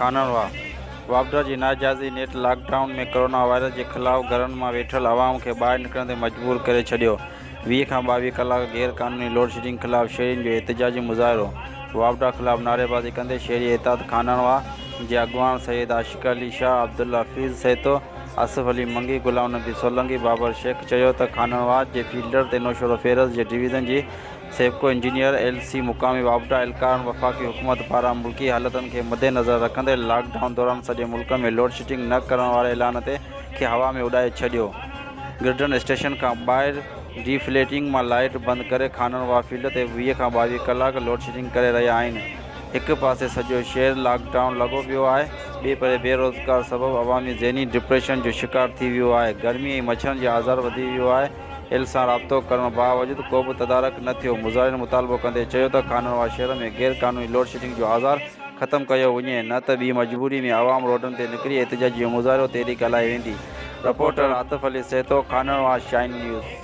खाननवा वापडा जी नाजायज़ी net lockdown में corona virus के खिलाफ घरनि मां वेठल आवाम के ॿाहिरि निकिरण ते मजबूर करे छॾियो। 20 खां 22 कलाक गैर कानूनी लोड शेडिंग खिलाफ शहरियों जो एहतजाजी मुज़ाहिरो। वापडा खिलाफ नारेबाज़ी कंदे शहरी एहतियात खाननवा जे अॻवान सैयद आशिक अली शाह, अब्दुल हफीज़ सैतो, आसिफ अली मंगी, गुलाम नबी सोलंकी, बाबर शेख चयो त खाननवा जे फील्डर ते नौशरो फेरस जे डिवीज़न जी सेप्को इंजीनियर LC मुक़ामी वापडा एहलकारनि वफ़ाक़ी हुकूमत पारां मुल्की हालतुनि खे मद्देनज़र रखंदे लॉकडाउन दौरान सॼे मुल्क में लोड शेडिंग न करण वारे ऐलान खे हवा में उॾाए छॾियो। ग्रिडन स्टेशन खां ॿाहिरि डीफ्लेटिंग मां लाइट बंदि करे खाननवा फील्ड ते 20 खां 22 कलाक लोड शेडिंग करे रहिया आहिनि। हिक पासे सॼो शहर लॉकडाउन लॻो पियो आहे, ॿिए पासे बेरोज़गार सबबि अवामी ज़हनी डिप्रेशन जो शिकार थी वियो आहे। गर्मी ऐं मच्छरनि जो आज़ार वधी वियो आहे। एल सां राब्तो करण बावजूदि को बि तदारक न थियो। मुज़ाहिरनि मुतालबो कंदे चयो त खाननवा शहर में गैर कानूनी लोड शेडिंग जो आज़ार ख़तमु कयो वञे, न त ॿी मजबूरी में आवाम रोडनि ते निकिरी एहतजाजी जो मुज़ाहिरो तेरी ॻाल्हाए वेंदी। रिपोर्टर आतिफ अली सैतो, खाननवा, शाइन न्यूज़।